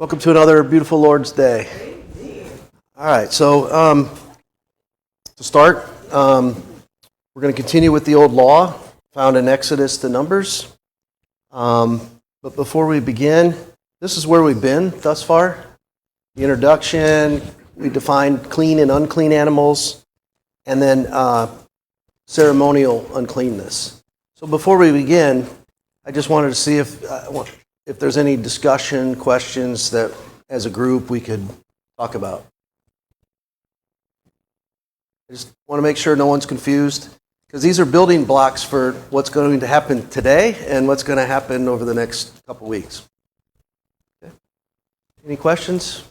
Welcome to another beautiful Lord's Day. All right, so to start, we're going to continue with the old law found in Exodus to Numbers. But before we begin, this is where we've been thus far. The introduction, we defined clean and unclean animals, and then ceremonial uncleanness. So before we begin, I just wanted to see if there's any discussion, questions that as a group we could talk about. I just want to make sure no one's confused, because these are building blocks for what's going to happen today and what's going to happen over the next couple weeks. Okay. Any questions,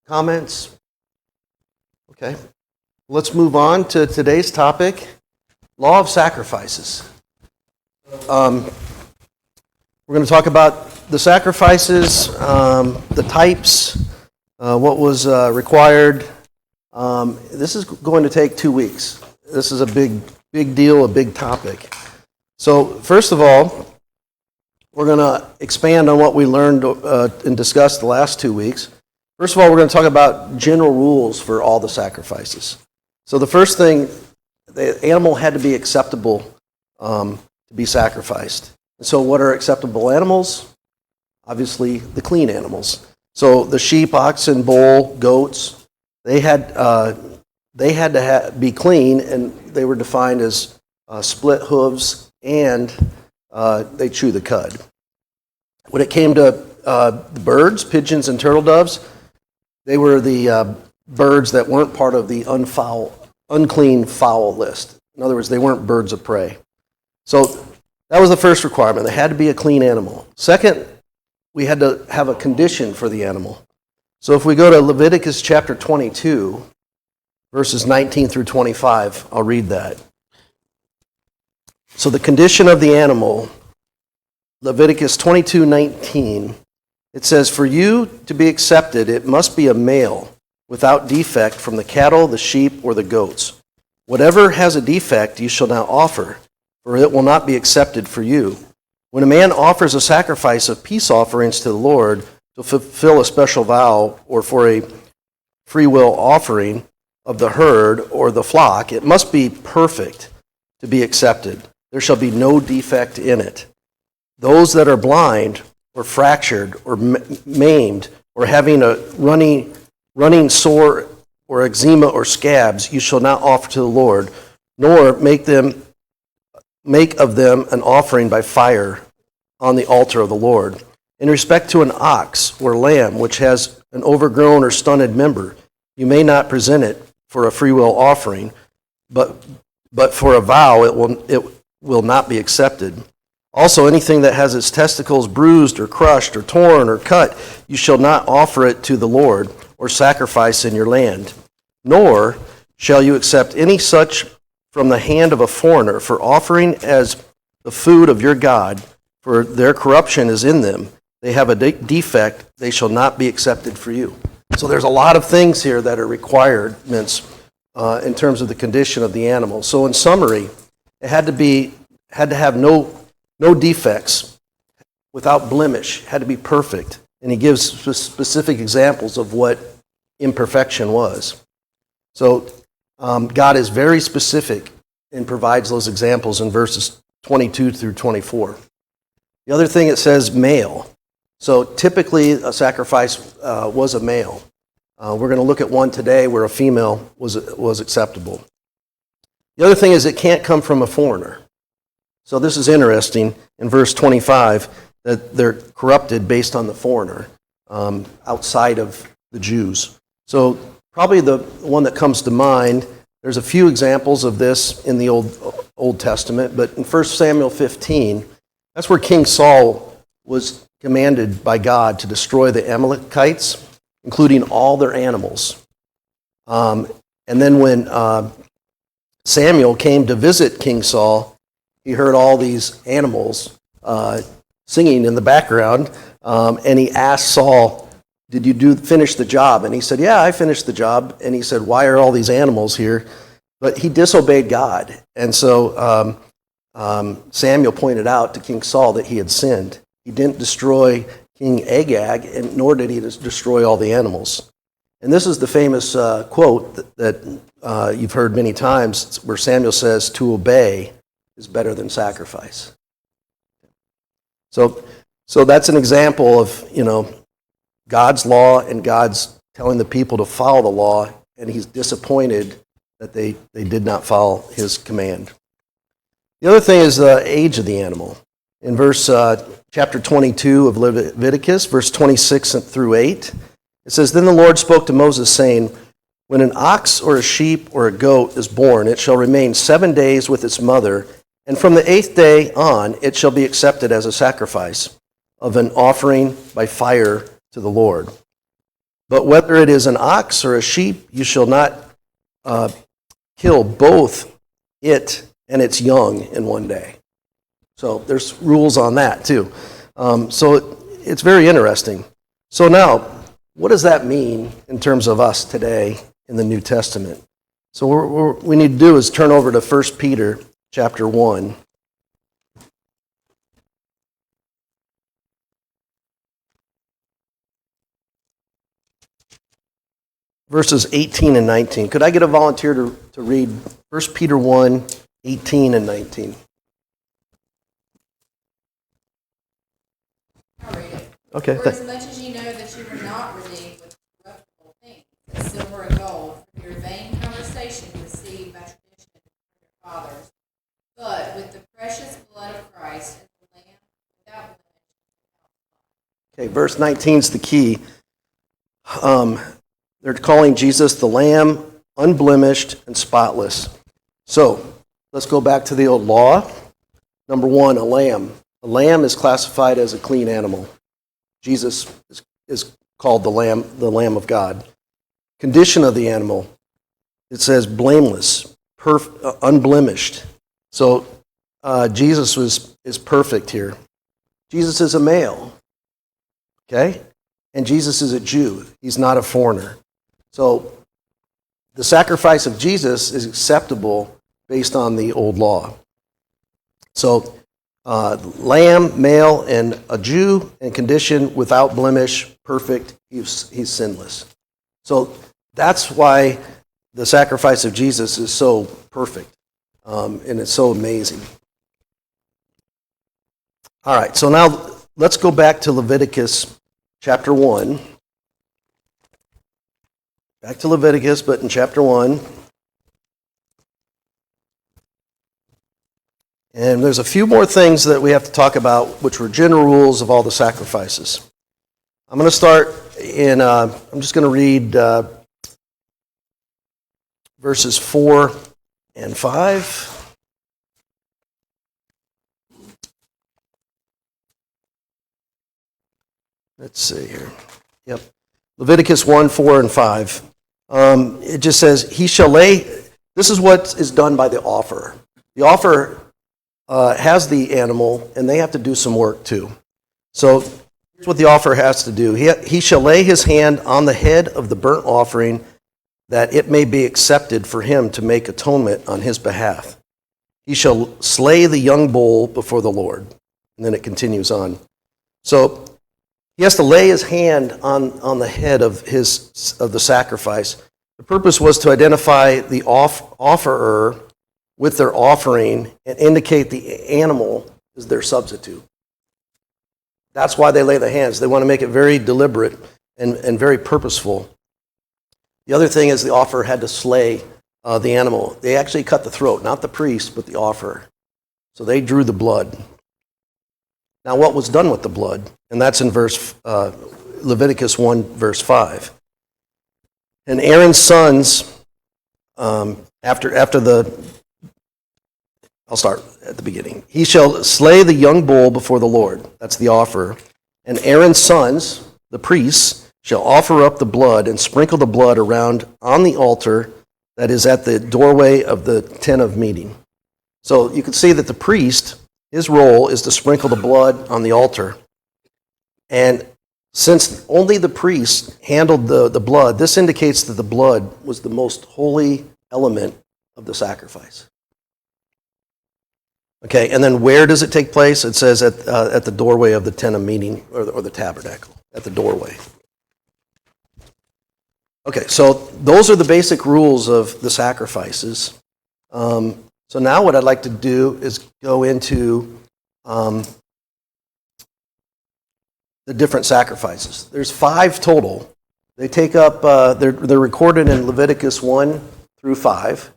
comments? Okay. Let's move on to today's topic, law of sacrifices. We're going to talk about the sacrifices, the types, what was required. This is going to take 2 weeks. This is a big deal, a big topic. So first of all, we're going to expand on what we learned and discussed the last 2 weeks. First of all, we're going to talk about general rules for all the sacrifices. So the first thing, the animal had to be acceptable to be sacrificed. And so what are acceptable animals? Obviously, the clean animals. So the sheep, oxen, bull, goats, they had to be clean, and they were defined as split hooves, and they chew the cud. When it came to the birds, pigeons, and turtle doves, they were the birds that weren't part of the unclean fowl list. In other words, they weren't birds of prey. So that was the first requirement. They had to be a clean animal. Second, we had to have a condition for the animal. So if we go to Leviticus chapter 22, verses 19 through 25, I'll read that. So the condition of the animal, Leviticus 22:19, it says, "For you to be accepted, it must be a male, without defect from the cattle, the sheep, or the goats. Whatever has a defect you shall not offer, for it will not be accepted for you. When a man offers a sacrifice of peace offerings to the Lord to fulfill a special vow or for a free will offering of the herd or the flock, it must be perfect to be accepted. There shall be no defect in it. Those that are blind or fractured or maimed or having a running sore or eczema or scabs, you shall not offer to the Lord, nor make of them an offering by fire on the altar of the Lord. In respect to an ox or lamb which has an overgrown or stunted member, you may not present it for a free will offering, but for a vow it will not be accepted. Also, anything that has its testicles bruised or crushed or torn or cut, you shall not offer it to the Lord or sacrifice in your land. Nor shall you accept any such from the hand of a foreigner for offering as the food of your God, for their corruption is in them. They have a defect, they shall not be accepted for you." So there's a lot of things here that are requirements in terms of the condition of the animal. So in summary, it had to have no defects, without blemish, had to be perfect. And he gives specific examples of what imperfection was. So God is very specific and provides those examples in verses 22 through 24. The other thing, it says male. So typically a sacrifice was a male. We're going to look at one today where a female was acceptable. The other thing is it can't come from a foreigner. So this is interesting in verse 25 that they're corrupted based on the foreigner outside of the Jews. So probably the one that comes to mind, there's a few examples of this in the Old Testament, but in 1 Samuel 15, that's where King Saul was commanded by God to destroy the Amalekites, including all their animals. And then when Samuel came to visit King Saul, he heard all these animals singing in the background, and he asked Saul, "Did you finish the job?" And he said, "Yeah, I finished the job." And he said, "Why are all these animals here?" But he disobeyed God. And so Samuel pointed out to King Saul that he had sinned. He didn't destroy King Agag, and nor did he destroy all the animals. And this is the famous quote that you've heard many times, where Samuel says, "To obey is better than sacrifice." So that's an example of, God's law and God's telling the people to follow the law, and he's disappointed that they did not follow his command. The other thing is the age of the animal. In chapter 22 of Leviticus, verse 26 through 8, it says, "Then the Lord spoke to Moses, saying, When an ox or a sheep or a goat is born, it shall remain 7 days with its mother, and from the 8th day on it shall be accepted as a sacrifice of an offering by fire to the Lord. But whether it is an ox or a sheep, you shall not kill both it and its young in one day." So there's rules on that too. So it's very interesting. So now, what does that mean in terms of us today in the New Testament? So what we need to do is turn over to 1 Peter chapter 1. Verses 18 and 19. Could I get a volunteer to read 1 Peter 1, 18 and 19? I'll read it. Okay. For as much as you know that you were not redeemed with corruptible things, as silver and gold, from your vain conversation received by tradition from your fathers, but with the precious blood of Christ as the Lamb without blemish. Okay, verse 19 is the key. They're calling Jesus the Lamb, unblemished and spotless. So, let's go back to the old law. Number one, a lamb. A lamb is classified as a clean animal. Jesus is called the Lamb of God. Condition of the animal, it says blameless, unblemished. So, Jesus is perfect here. Jesus is a male, okay? And Jesus is a Jew. He's not a foreigner. So the sacrifice of Jesus is acceptable based on the old law. So lamb, male, and a Jew, and condition without blemish, perfect, he's sinless. So that's why the sacrifice of Jesus is so perfect, and it's so amazing. All right, so now let's go back to Leviticus chapter 1. Back to Leviticus, but in chapter 1. And there's a few more things that we have to talk about, which were general rules of all the sacrifices. I'm going to start I'm just going to read verses 4 and 5. Let's see here. Yep. Leviticus 1, 4, and 5. It just says, he shall lay, this is what is done by the offerer. The offerer has the animal, and they have to do some work too. So here's what the offerer has to do. He shall lay his hand on the head of the burnt offering, that it may be accepted for him to make atonement on his behalf. He shall slay the young bull before the Lord. And then it continues on. So he has to lay his hand on the head of the sacrifice. The purpose was to identify the offerer with their offering and indicate the animal is their substitute. That's why they lay the hands. They want to make it very deliberate and very purposeful. The other thing is the offerer had to slay the animal. They actually cut the throat, not the priest, but the offerer. So they drew the blood. Now, what was done with the blood? And that's in Leviticus 1, verse 5. And Aaron's sons, I'll start at the beginning. He shall slay the young bull before the Lord. That's the offerer. And Aaron's sons, the priests, shall offer up the blood and sprinkle the blood around on the altar that is at the doorway of the tent of meeting. So you can see that the priest, his role is to sprinkle the blood on the altar. And since only the priest handled the blood, this indicates that the blood was the most holy element of the sacrifice. Okay, and then where does it take place? It says at the doorway of the tent of meeting, or the tabernacle, at the doorway. Okay, so those are the basic rules of the sacrifices. So now what I'd like to do is go into the different sacrifices. There's 5 total. They take up, they're recorded in Leviticus 1 through 5.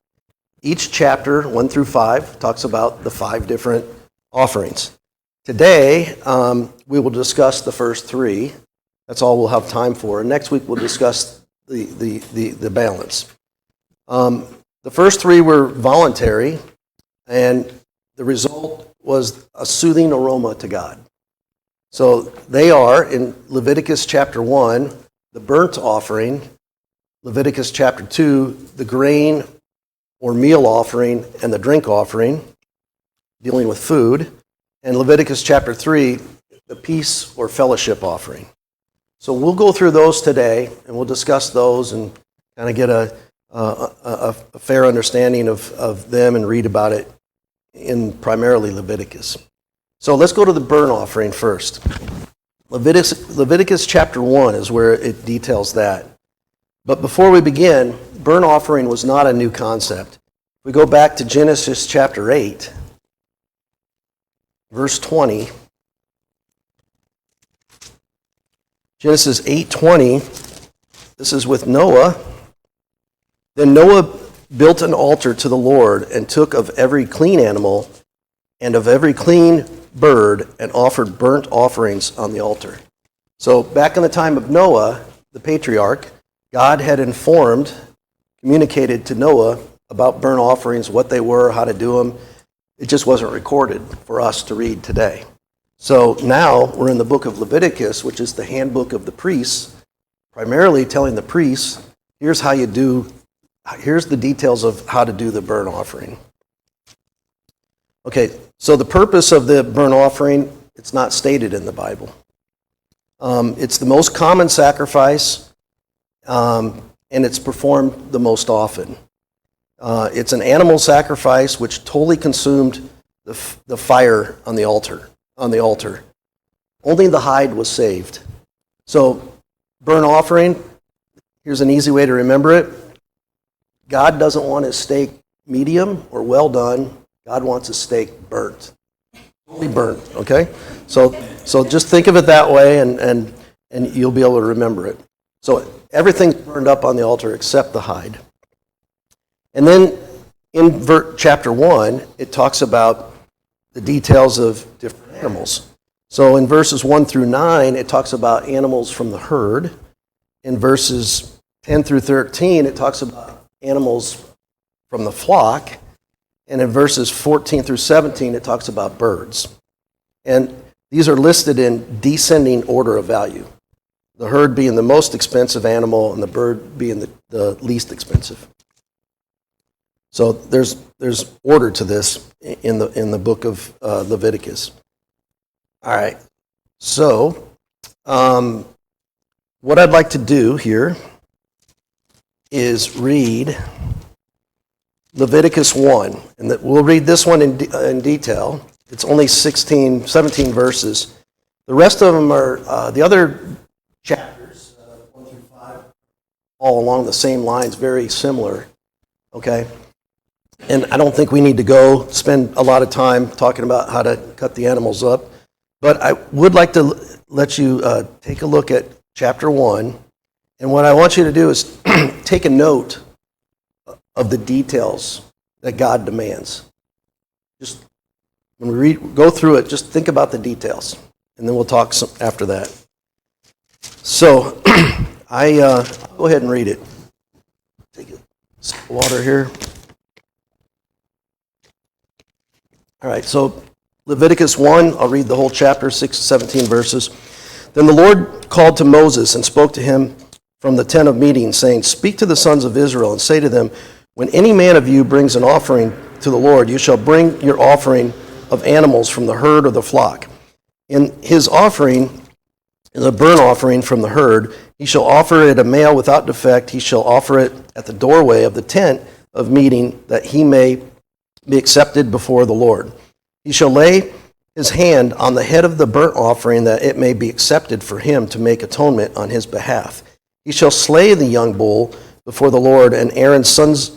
Each chapter, 1 through 5, talks about the 5 different offerings. Today, we will discuss the first 3. That's all we'll have time for. And next week, we'll discuss the balance. The first 3 were voluntary, and the result was a soothing aroma to God. So they are, in Leviticus chapter 1, the burnt offering, Leviticus chapter 2, the grain or meal offering and the drink offering, dealing with food, and Leviticus chapter 3, the peace or fellowship offering. So we'll go through those today, and we'll discuss those and kind of get a fair understanding of them and read about it in primarily Leviticus. So let's go to the burnt offering first. Leviticus chapter 1 is where it details that. But before we begin, burnt offering was not a new concept. We go back to Genesis chapter 8, verse 20. Genesis 8:20, this is with Noah. Then Noah built an altar to the Lord and took of every clean animal and of every clean bird and offered burnt offerings on the altar. So back in the time of Noah, the patriarch, God had communicated to Noah about burnt offerings, what they were, how to do them. It just wasn't recorded for us to read today. So now we're in the book of Leviticus, which is the handbook of the priests, primarily telling the priests, here's the details of how to do the burnt offering. Okay, so the purpose of the burnt offering, it's not stated in the Bible. It's the most common sacrifice, and it's performed the most often. It's an animal sacrifice which totally consumed the fire on the altar. Only the hide was saved. So, burnt offering, here's an easy way to remember it. God doesn't want his steak medium or well done. God wants his steak burnt. Totally burnt, okay? So just think of it that way, and you'll be able to remember it. So everything's burned up on the altar except the hide. And then in chapter 1, it talks about the details of different animals. So in verses 1 through 9, it talks about animals from the herd. In verses 10 through 13, it talks about animals from the flock. And in verses 14 through 17, it talks about birds. And these are listed in descending order of value. The herd being the most expensive animal and the bird being the least expensive. So there's order to this in the book of Leviticus. All right. So what I'd like to do here is read Leviticus 1, and we'll read this one in detail. It's only 17 verses. The rest of them are the other chapters, 1 through 5, all along the same lines, very similar. Okay. And I don't think we need to spend a lot of time talking about how to cut the animals up. But I would like to let you take a look at chapter 1. And what I want you to do is take a note of the details that God demands. Just when we go through it, just think about the details. And then we'll talk after that. So I'll go ahead and read it. Take a sip of water here. All right, so Leviticus 1, I'll read the whole chapter, 6 to 17 verses. Then the Lord called to Moses and spoke to him from the tent of meeting, saying, "Speak to the sons of Israel and say to them, when any man of you brings an offering to the Lord, you shall bring your offering of animals from the herd or the flock. In his offering, in the burnt offering from the herd, he shall offer it a male without defect. He shall offer it at the doorway of the tent of meeting, that he may be accepted before the Lord. He shall lay his hand on the head of the burnt offering, that it may be accepted for him to make atonement on his behalf. He shall slay the young bull before the Lord, and Aaron's sons,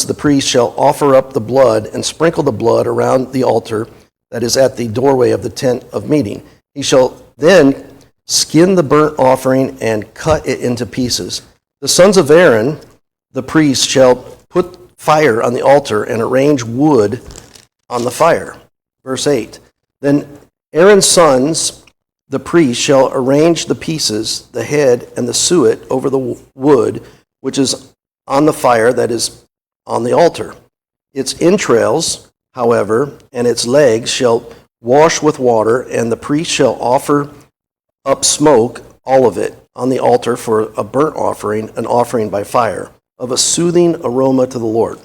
the priests, shall offer up the blood and sprinkle the blood around the altar that is at the doorway of the tent of meeting. He shall then skin the burnt offering and cut it into pieces. The sons of Aaron, the priest, shall put fire on the altar and arrange wood on the fire. Verse 8. Then Aaron's sons, the priest, shall arrange the pieces, the head, and the suet over the wood, which is on the fire that is on the altar. Its entrails, however, and its legs shall wash with water, and the priest shall offer up smoke, all of it, on the altar for a burnt offering, an offering by fire, of a soothing aroma to the Lord.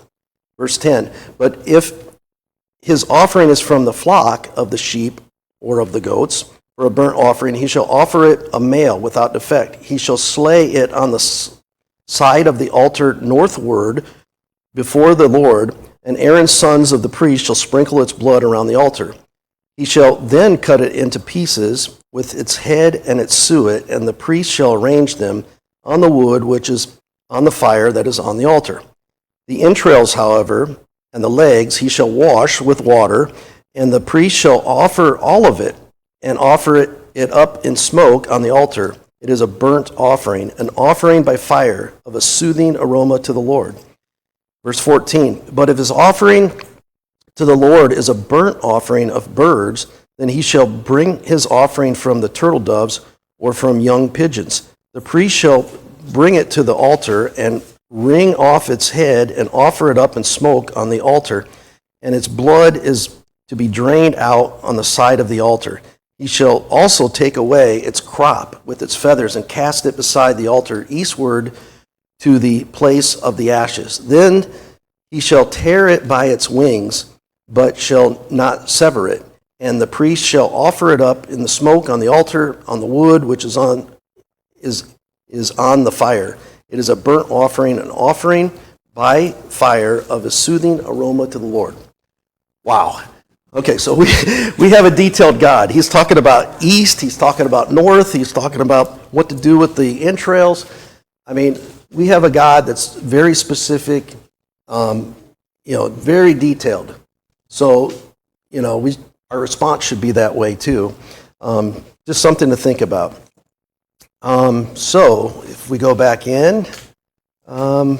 Verse 10, but if his offering is from the flock of the sheep or of the goats, for a burnt offering, he shall offer it a male without defect. He shall slay it on the side of the altar northward before the Lord, and Aaron's sons of the priest shall sprinkle its blood around the altar. He shall then cut it into pieces with its head and its suet, and the priest shall arrange them on the wood which is on the fire that is on the altar. The entrails, however, and the legs he shall wash with water, and the priest shall offer all of it, and offer it up in smoke on the altar. It is a burnt offering, an offering by fire of a soothing aroma to the Lord. Verse 14, but if his offering to the Lord is a burnt offering of birds, then he shall bring his offering from the turtle doves or from young pigeons. The priest shall bring it to the altar and wring off its head and offer it up in smoke on the altar, and its blood is to be drained out on the side of the altar. He shall also take away its crop with its feathers and cast it beside the altar eastward to the place of the ashes. Then he shall tear it by its wings, but shall not sever it. And the priest shall offer it up in the smoke on the altar on the wood which is on the fire. It is a burnt offering, an offering by fire of a soothing aroma to the Lord. Wow. Okay, so we have a detailed God. He's talking about east, he's talking about north, he's talking about what to do with the entrails. I mean, we have a God that's very specific, very detailed. So, our response should be that way too. Just something to think about. So, if we go back in, so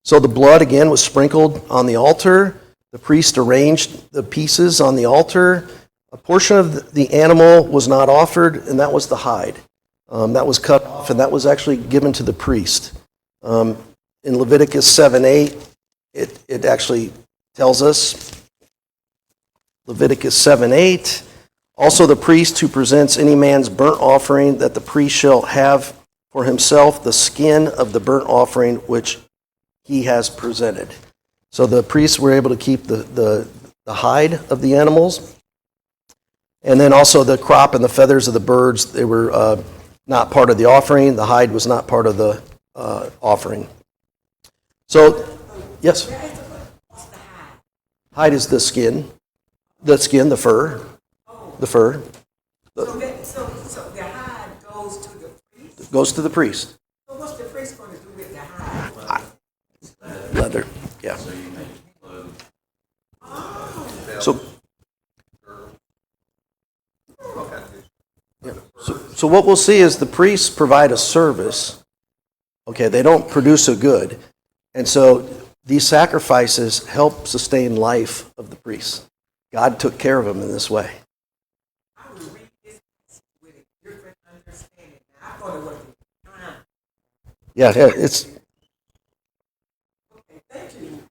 the blood again was sprinkled on the altar. The priest arranged the pieces on the altar. A portion of the animal was not offered, and that was the hide. That was cut off, and that was actually given to the priest. In Leviticus 7:8, it actually tells us, Leviticus 7:8, also the priest who presents any man's burnt offering, that the priest shall have for himself the skin of the burnt offering which he has presented. So the priests were able to keep the hide of the animals. And then also the crop and the feathers of the birds, they were not part of the offering. The hide was not part of the offering. So, yes? Hide is the skin. The fur. The fur. So the hide goes to the priest? Goes to the priest. So what's the priest going to do with the hide? Leather, yeah. So, so what we'll see is the priests provide a service. Okay, they don't produce a good. And so these sacrifices help sustain life of the priests. God took care of them in this way. I would read this with a different understanding. I thought it was time. Yeah, it's... Okay, thank you.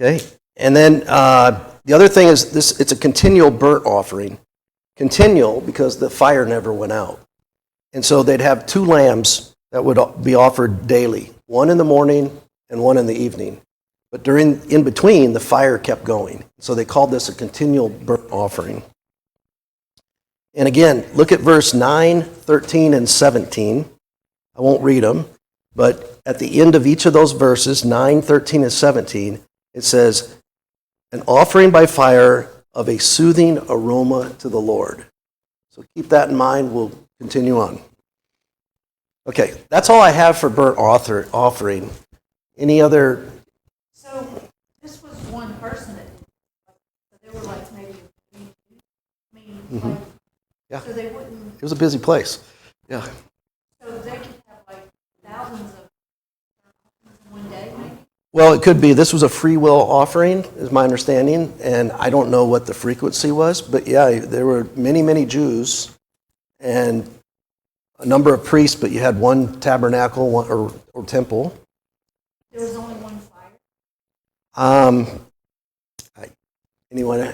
Okay, and then the other thing is this: it's a continual burnt offering. Continual because the fire never went out. And so they'd have two lambs that would be offered daily, one in the morning and one in the evening. But in between, the fire kept going. So they called this a continual burnt offering. And again, look at verse 9, 13, and 17. I won't read them, but at the end of each of those verses, 9, 13, and 17, it says, an offering by fire of a soothing aroma to the Lord. So keep that in mind. We'll continue on. Okay, that's all I have for burnt offering. Any other? So this was one person that did it. So they were like maybe, like, Yeah. so they wouldn't, It was a busy place. Yeah. so they could have like thousands of in one day maybe? Well, it could be. This was a free will offering, is my understanding, and I don't know what the frequency was, but yeah, there were many, many Jews and a number of priests, but you had one tabernacle or temple. There was only one fire? Anyone?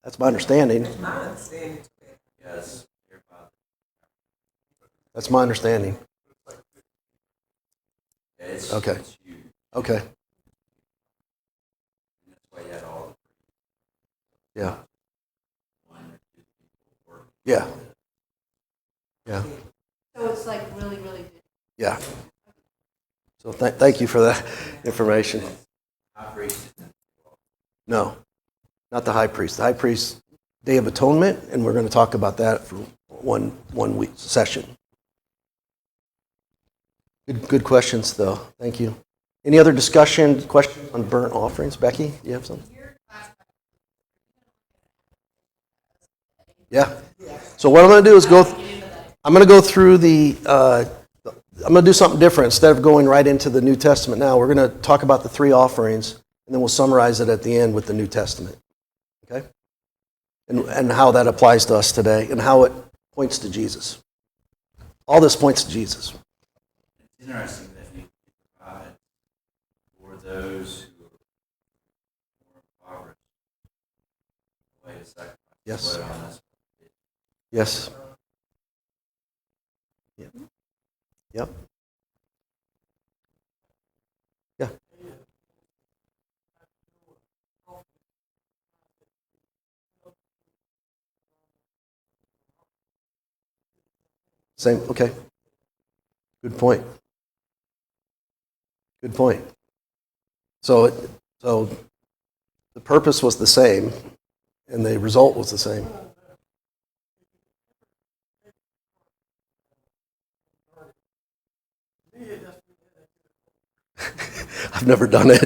That's my understanding. My understanding. Yes. That's my understanding. It's, Okay. it's huge. Okay. And that's why you had all Yeah. the one or two people working. Yeah. Yeah. So it's like really, really good. Yeah. So thank you for that information. High priest isn't No, not the high priest. The high priest, Day of Atonement, and we're going to talk about that for one week session. Good questions, though. Thank you. Any other questions on burnt offerings? Becky, do you have some? Yeah. So what I'm going to do is I'm going to go through I'm going to do something different. Instead of going right into the New Testament now, we're going to talk about the three offerings, and then we'll summarize it at the end with the New Testament. Okay? And how that applies to us today, and how it points to Jesus. All this points to Jesus. It's interesting that you provide for those who are more impoverished a way to sacrifice Yes. blood on us. Yes. Yeah. Yep. Yeah. Same. Okay. Good point. Good point. So the purpose was the same, and the result was the same. I've never done it.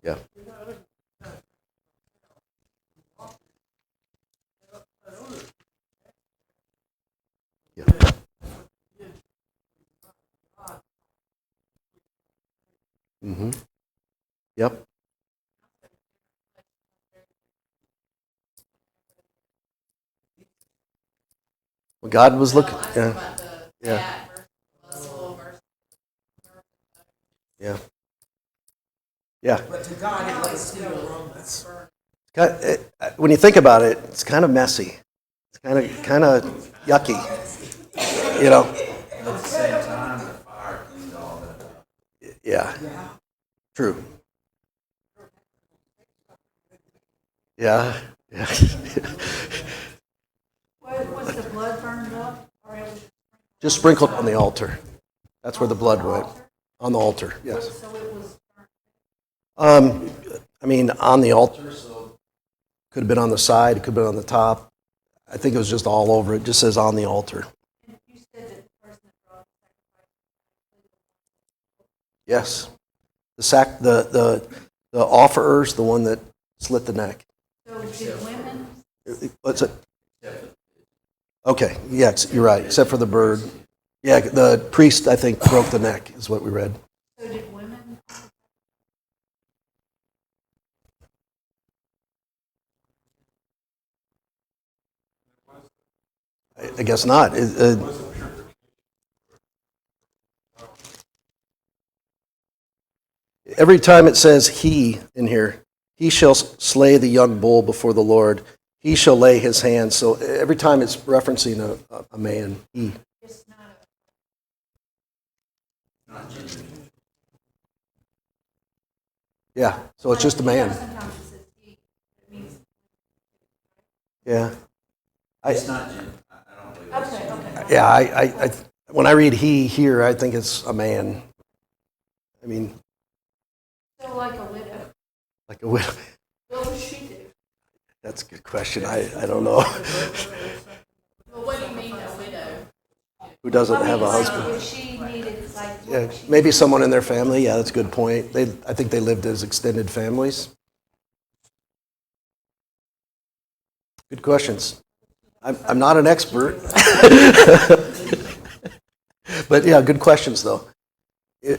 Yeah. Yeah. Mm-hmm. Yep. Well, God was looking. Yeah. Yeah. Yeah. Yeah. But to God, it was still aromas. When you think about it, it's kind of messy. It's kind of yucky. You know. At the same time, the fire cleaned all that up. Yeah. True. Yeah. Yeah. Was the blood burned up? Or it was Just sprinkled on the altar. That's where the blood went. On the altar. Yes. so it was burnt? I mean, on the altar, so could have been on the side, it could have been on the top. I think it was just all over. It just says on the altar. And you said that the person that brought the sacrifice. Yes. The offerers, the one that slit the neck. So did women? What's it? Okay, yes, you're right, except for the bird. Yeah, the priest, I think, broke the neck, is what we read. So did women? I guess not. Every time it says he in here, he shall slay the young bull before the Lord. He shall lay his hands. So every time it's referencing a man, he. It's not Not gender. Yeah, so it's just a man. Sometimes it says he. It means. Yeah. It's not gender. I don't believe it's Okay, gender. okay. Yeah, when I read he here, I think it's a man. I mean, So like a widow, like a widow. what would she do? That's a good question. I don't know. Well, what do you mean a widow? Who doesn't I mean, have a like, husband? if she needed, like, what Yeah, would she maybe do? someone in their family. Yeah, that's a good point. I think they lived as extended families. Good questions. I'm not an expert. But yeah, good questions though.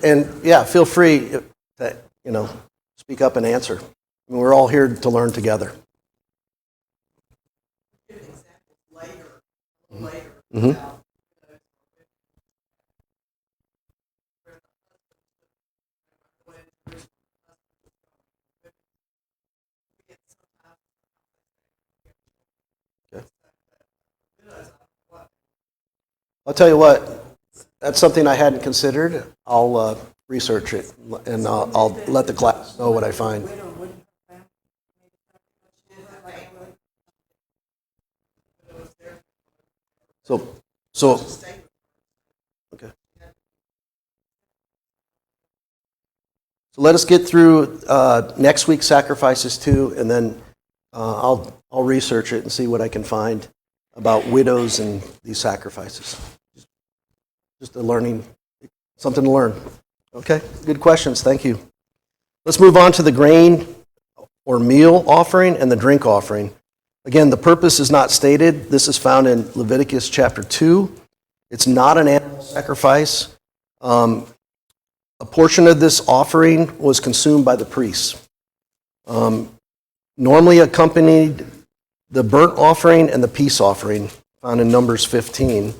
And yeah, feel free to, speak up and answer. I mean, we're all here to learn together. Give an example later Mhm. about I'll tell you what, that's something I hadn't considered. I'll research it and I'll let the class know what I find. So, okay. So let us get through next week's sacrifices too, and then I'll research it and see what I can find about widows and these sacrifices. Just something to learn. Okay, good questions. Thank you. Let's move on to the grain or meal offering and the drink offering. Again, the purpose is not stated. This is found in Leviticus chapter 2. It's not an animal sacrifice. A portion of this offering was consumed by the priests. Normally accompanied the burnt offering and the peace offering, found in Numbers 15.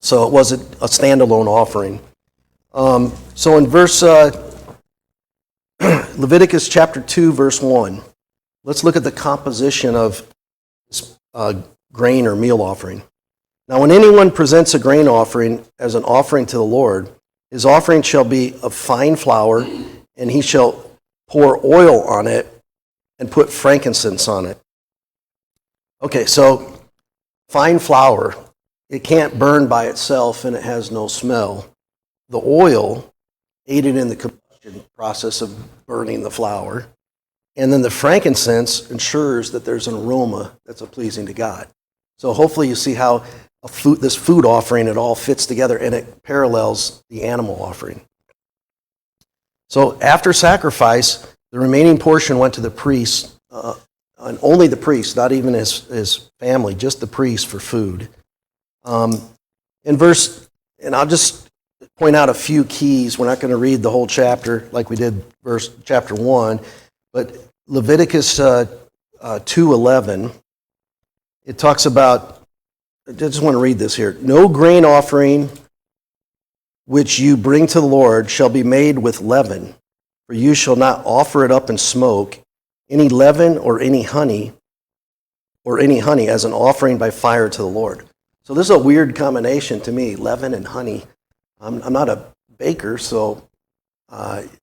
So it wasn't a standalone offering. So in Leviticus chapter 2, verse 1, let's look at the composition of this grain or meal offering. Now, when anyone presents a grain offering as an offering to the Lord, his offering shall be of fine flour, and he shall pour oil on it and put frankincense on it. Okay, so fine flour, it can't burn by itself and it has no smell. The oil aided in the combustion process of burning the flour. And then the frankincense ensures that there's an aroma that's pleasing to God. So hopefully you see how this food offering, it all fits together and it parallels the animal offering. So after sacrifice, the remaining portion went to the priest, and only the priest, not even his family, just the priest for food. And I'll just point out a few keys. We're not going to read the whole chapter like we did chapter 1, but Leviticus 2:11, it talks about, I just want to read this here. No grain offering which you bring to the Lord shall be made with leaven, for you shall not offer it up in smoke, any leaven or any honey as an offering by fire to the Lord. So this is a weird combination to me, leaven and honey. I'm not a baker, so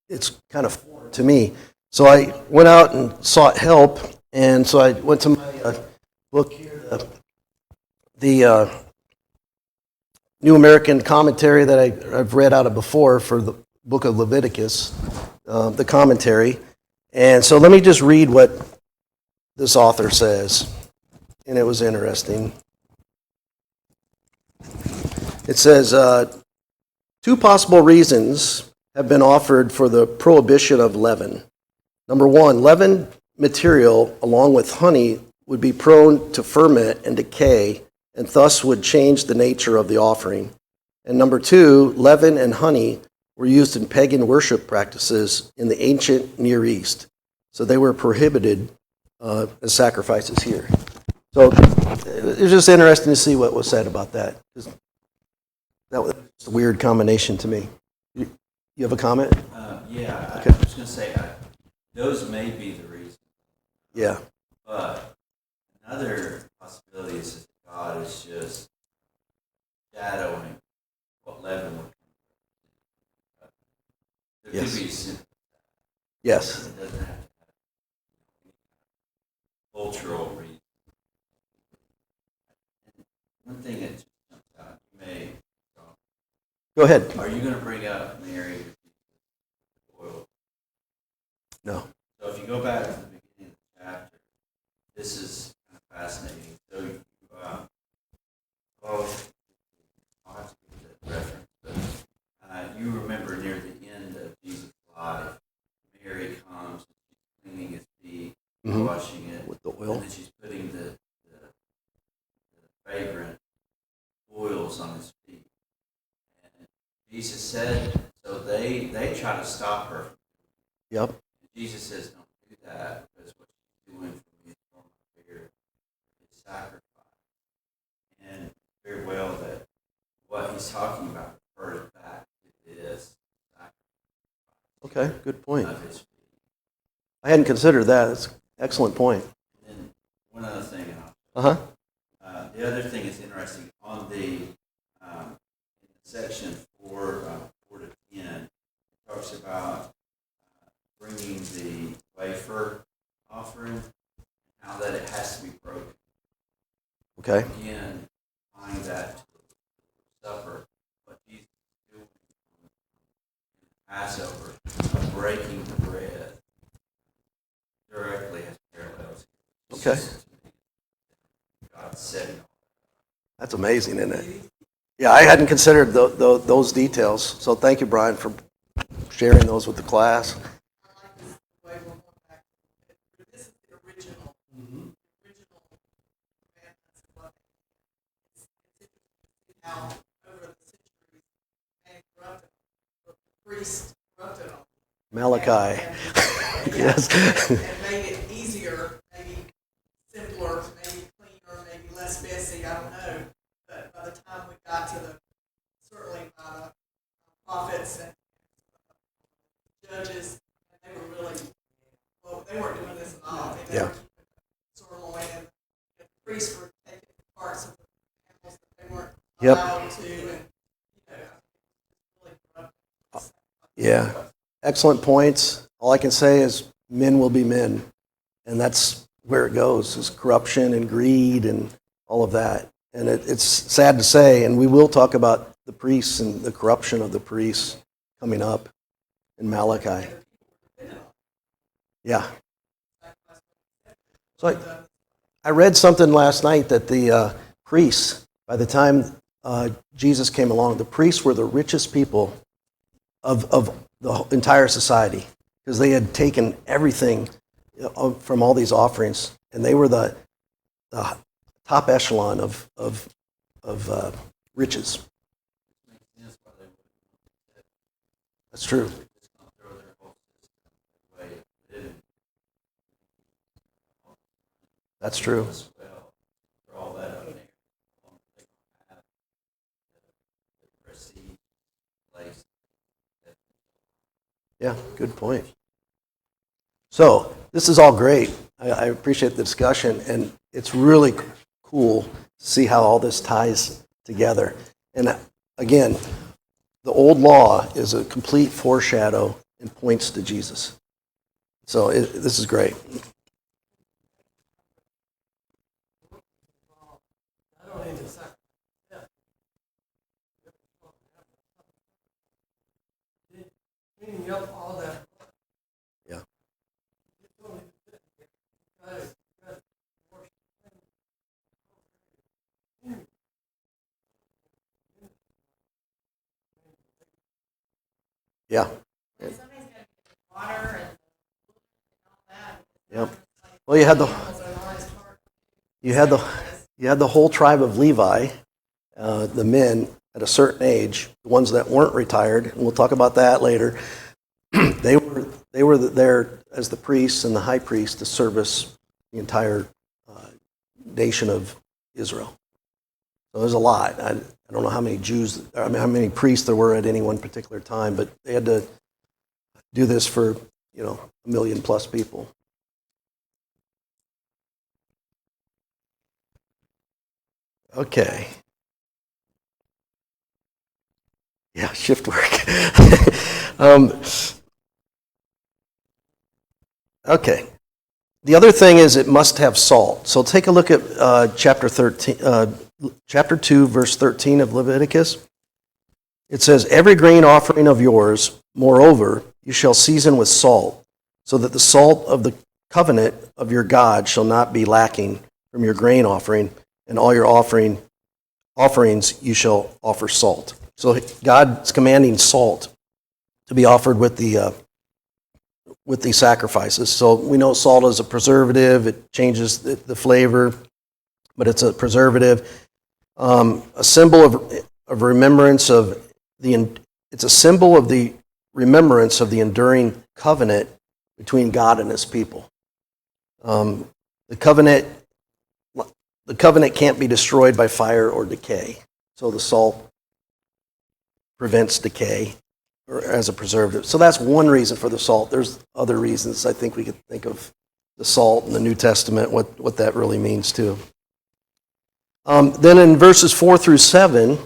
it's kind of foreign to me. So I went out and sought help, and so I went to my book here, the New American Commentary that I've read out of before for the book of Leviticus, the commentary. And so let me just read what this author says, and it was interesting. It says, two possible reasons have been offered for the prohibition of leaven. Number one, leaven material along with honey would be prone to ferment and decay, and thus would change the nature of the offering. And number two, leaven and honey were used in pagan worship practices in the ancient Near East. So they were prohibited as sacrifices here. So it was just interesting to see what was said about that. That was a weird combination to me. You have a comment? Yeah, Okay. I was going to say, those may be the reason. Yeah. But another possibility is that God is just shadowing what leaven would come from. There Yes. could be simple. Yes. It doesn't have to have any cultural reason. And one thing that just jumps out, you may draw Go ahead. Are you going to bring up Mary with the oil? No. So if you go back to the beginning of the chapter, this is kind of fascinating. So, I'll have to give that reference, but you remember near the end of Jesus' life, Mary comes and she's cleaning his feet, Mhm. washing it, With the oil. and then she's putting the fragrant oils on his feet. And Jesus said, so they try to stop her. Yep. Jesus says, don't do that, because what you're doing for me is for my fear is sacrifice. And very well that what he's talking about refers back to this sacrifice Okay, good point. of his feet. I hadn't considered that. That's an excellent point. And then one other thing, Uh-huh. the other thing is interesting on the in section 4, 4 to 10, it talks about bringing the wafer offering, how that it has to be broken. Okay. Again, tying that to the supper, what Jesus is doing in Passover, of breaking the bread, directly has parallels here. Okay. God setting all That's amazing, isn't it? Yeah, I hadn't considered those details. So thank you, Brian, for sharing those with the class. I like this way we're going back. This is the original commandments of what it's interesting to see how over the centuries man corrupted them. The priests corrupted them. Malachi. And Yes. and made it easier, maybe simpler, maybe cleaner, maybe less messy, I don't know. But by the time we got to certainly by the prophets and judges, and they were really, well, they weren't doing this at all. They Yeah. were keeping sirloin, and the priests were taking parts of the animals that they weren't Yep. allowed to, and, it's really corrupt. Yeah. Excellent points. All I can say is men will be men. And that's where it goes, is corruption and greed and all of that. And it's sad to say, and we will talk about the priests and the corruption of the priests coming up in Malachi. Yeah. So I read something last night that the priests, by the time Jesus came along, the priests were the richest people of the entire society, because they had taken everything from all these offerings, and they were the top echelon of riches. makes sense why they would That's true. just gonna throw their whole system away if they didn't. That's true. As well, throw all that up there. How long are they gonna have the prestige place? Yeah, good point. So this is all great. I appreciate the discussion, and it's really cool to see how all this ties together. And again, the old law is a complete foreshadow and points to Jesus. So this is great. Cleaning up all that. Yeah. Yeah. Somebody's got to get the water and all that. Yep. Well, you had the Animals are the hardest part. you had the whole tribe of Levi, the men at a certain age, the ones that weren't retired, and we'll talk about that later. they were there as the priests and the high priest to service the entire nation of Israel. So there's a lot. I don't know how many how many priests there were at any one particular time, but they had to do this for 1 million plus people. Okay. Yeah, shift work. Okay. The other thing is it must have salt. So take a look at chapter 2, verse 13 of Leviticus. it says, every grain offering of yours, moreover, you shall season with salt, so that the salt of the covenant of your God shall not be lacking from your grain offering, and all your offerings you shall offer salt. So God's commanding salt to be offered with the sacrifices. So we know salt is a preservative; it changes the flavor, but it's a preservative, a symbol of remembrance of it's a symbol of the remembrance of the enduring covenant between God and His people. The covenant can't be destroyed by fire or decay. So the salt prevents decay or as a preservative. So that's one reason for the salt. There's other reasons. I think we could think of the salt in the New Testament, what that really means too. Then in verses 4 through 7,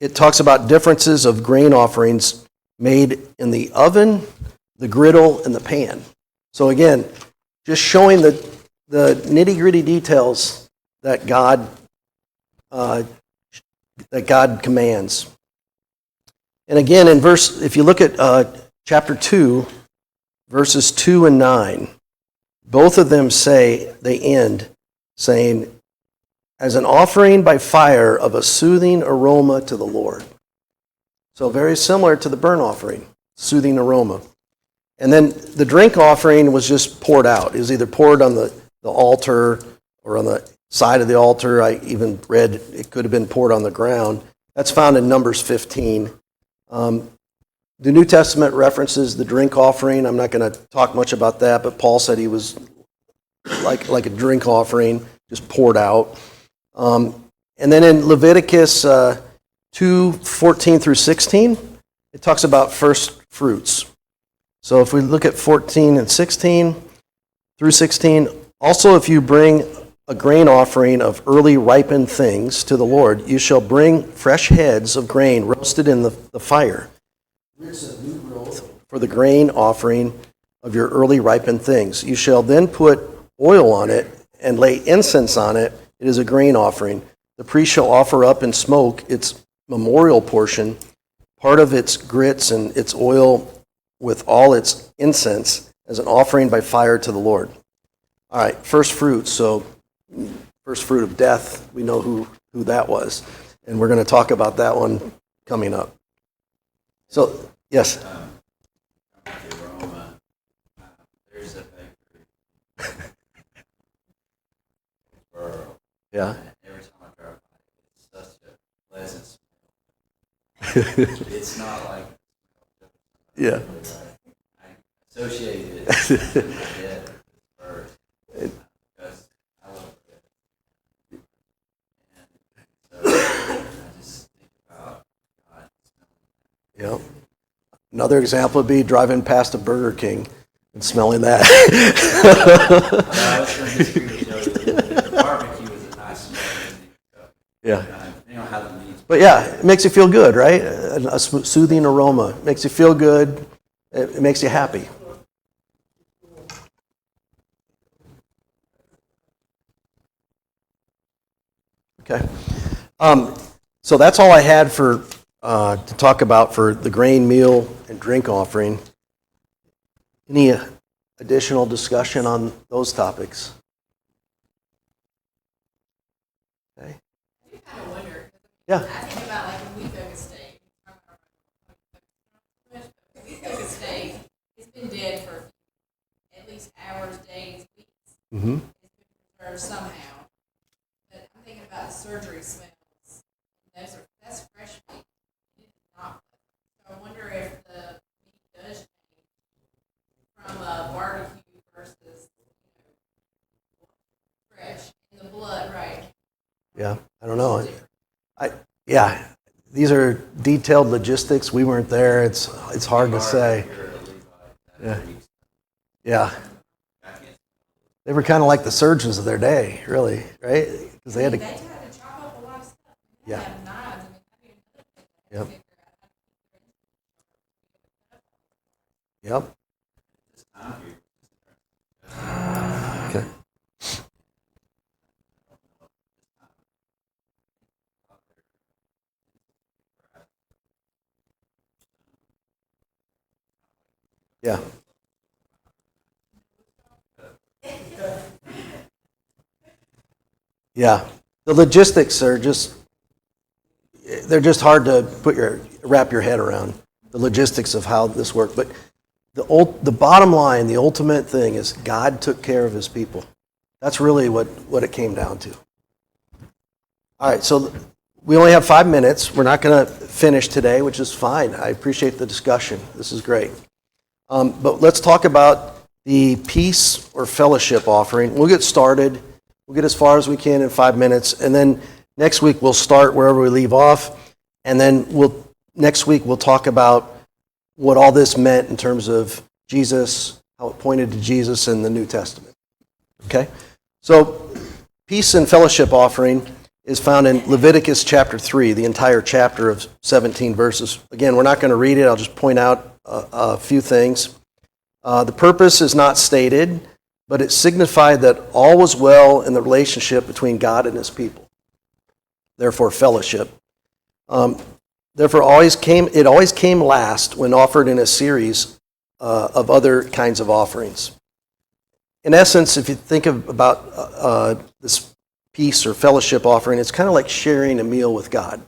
it talks about differences of grain offerings made in the oven, the griddle, and the pan. So again, just showing the nitty-gritty details that God commands. And again, if you look at chapter 2, verses 2 and 9, both of them they end saying, as an offering by fire of a soothing aroma to the Lord. So very similar to the burnt offering, soothing aroma. And then the drink offering was just poured out. It was either poured on the altar or on the side of the altar. I even read it could have been poured on the ground. That's found in Numbers 15. The New Testament references the drink offering. I'm not going to talk much about that, but Paul said he was like a drink offering, just poured out. And then in Leviticus 2:14 through 16, it talks about first fruits. So if we look at 14 and 16 through 16, also if you bring a grain offering of early ripened things to the Lord, you shall bring fresh heads of grain roasted in the fire, roots of new growth for the grain offering of your early ripened things. You shall then put oil on it and lay incense on it. It is a grain offering. The priest shall offer up in smoke its memorial portion, part of its grits and its oil with all its incense as an offering by fire to the Lord. All right, first fruits. So first fruit of death, we know who that was. And we're going to talk about that one coming up. So, yes? The aroma, there's a bakery. Yeah. Every time I drive by, it's such a pleasant smell. It's not like Yeah. I associate it with my dad first because I love it. And so I just think about God smelling. Yep. Another example would be driving past a Burger King and smelling that. I was going to disagree with Joey. The barbecue is a nice smell. So, Yeah. you know how the meat's. But yeah, it makes you feel good, right? A soothing aroma. It makes you feel good. It makes you happy. Okay. So that's all I had for to talk about for the grain meal and drink offering. Any additional discussion on those topics? Okay. I do kind of wonder. Yeah. I think about like when we cook a steak. When we cook a steak, it's been dead for at least hours, days, weeks. Mm-hmm. It's been preserved somehow. But I'm thinking about the surgery smells. That's fresh meat. It's not. So I wonder if the meat does change from a barbecue versus fresh in the blood, right? Yeah, I don't know. Yeah, these are detailed logistics. We weren't there. It's hard to say. Yeah, yeah. They were kind of like the surgeons of their day, really, right? Because they had to. They had to chop up a lot of stuff. They Yeah. have knives. I mean, that'd be Yep. another thing to figure out how to keep Yep. Okay. Yeah. Yeah. The logistics are they're just hard to wrap your head around, the logistics of how this worked. But the bottom line, the ultimate thing is God took care of his people. That's really what it came down to. All right, so we only have 5 minutes. We're not going to finish today, which is fine. I appreciate the discussion. This is great. But let's talk about the peace or fellowship offering. We'll get started. We'll get as far as we can in 5 minutes. And then next week we'll start wherever we leave off. And then next week we'll talk about what all this meant in terms of Jesus, how it pointed to Jesus in the New Testament. Okay? So, peace and fellowship offering is found in Leviticus chapter 3, the entire chapter of 17 verses. Again, we're not going to read it. I'll just point out a few things. The purpose is not stated, but it signified that all was well in the relationship between God and his people. Therefore, fellowship. Therefore, it always came last when offered in a series of other kinds of offerings. In essence, if you think about this peace or fellowship offering, it's kind of like sharing a meal with God.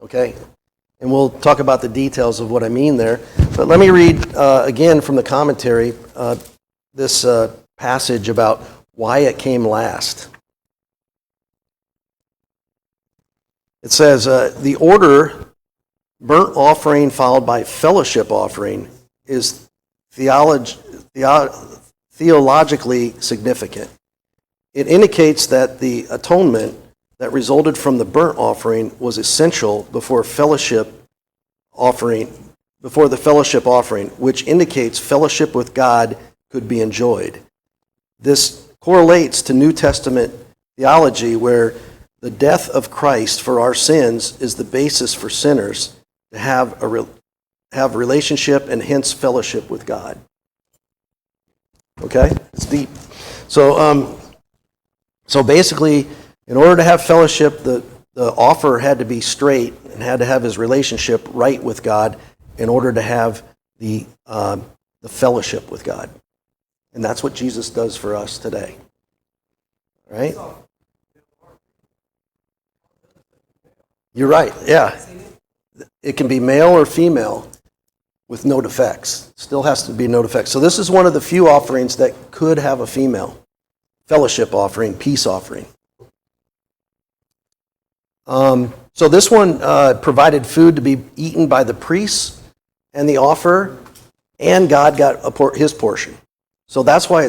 Okay? And we'll talk about the details of what I mean there. But let me read again from the commentary this passage about why it came last. It says, the order, burnt offering followed by fellowship offering, is theologically significant. It indicates that the atonement that resulted from the burnt offering was essential before the fellowship offering, which indicates fellowship with God could be enjoyed. This correlates to New Testament theology where the death of Christ for our sins is the basis for sinners to have a relationship and hence fellowship with God. Okay? It's deep. So basically, in order to have fellowship, the offerer had to be straight and had to have his relationship right with God in order to have the fellowship with God. And that's what Jesus does for us today. Right? You're right, yeah. It can be male or female with no defects. Still has to be no defects. So this is one of the few offerings that could have a female. Fellowship offering, peace offering. So this one provided food to be eaten by the priests and the offerer, and God got his portion. So that's why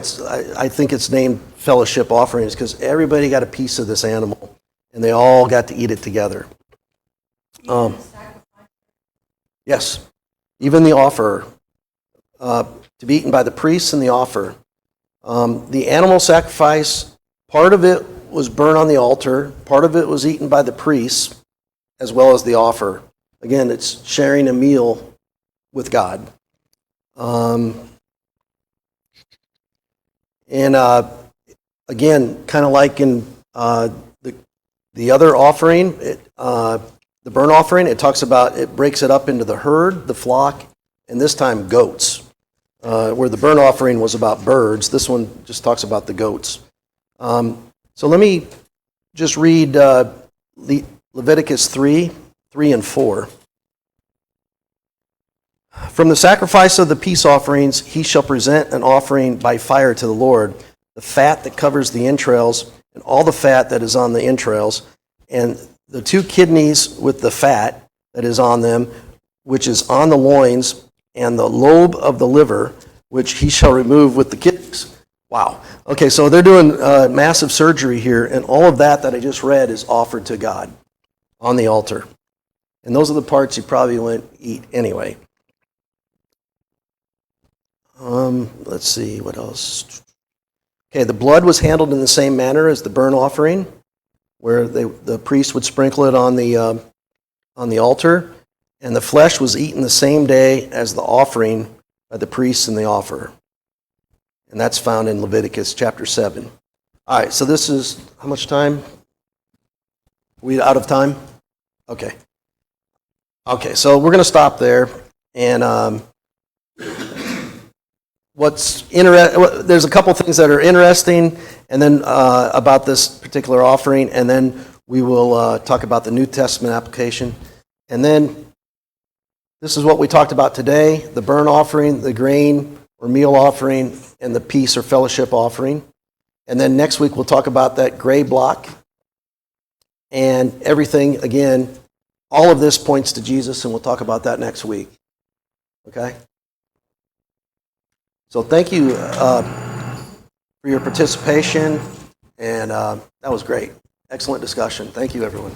I think it's named fellowship offerings, because everybody got a piece of this animal, and they all got to eat it together. Yes, even the offerer, to be eaten by the priests and the offerer. The animal sacrifice, part of it was burned on the altar, part of it was eaten by the priests, as well as the offerer. Again, it's sharing a meal with God. Again, kind of like in the other offering, the burnt offering, it breaks it up into the herd, the flock, and this time goats. Where the burnt offering was about birds, this one just talks about the goats. So let me just read Leviticus 3 and 4. From the sacrifice of the peace offerings, he shall present an offering by fire to the Lord, the fat that covers the entrails, and all the fat that is on the entrails, and the 2 kidneys with the fat that is on them, which is on the loins, and the lobe of the liver, which he shall remove with the kidneys. Wow. Okay, so they're doing massive surgery here, and all of that I just read is offered to God on the altar. And those are the parts you probably wouldn't eat anyway. Let's see, what else? Okay, the blood was handled in the same manner as the burnt offering, where the priest would sprinkle it on the altar, and the flesh was eaten the same day as the offering by the priests and the offerer. And that's found in Leviticus chapter 7. All right, so this is, how much time? We out of time? Okay. Okay, so we're going to stop there. And there's a couple things that are interesting, and then about this particular offering, and then we will talk about the New Testament application. And then this is what we talked about today: the burnt offering, the grain or meal offering, and the peace or fellowship offering. And then next week we'll talk about that gray block and everything. Again, all of this points to Jesus, and we'll talk about that next week. Okay? So thank you for your participation, and that was great. Excellent discussion. Thank you, everyone.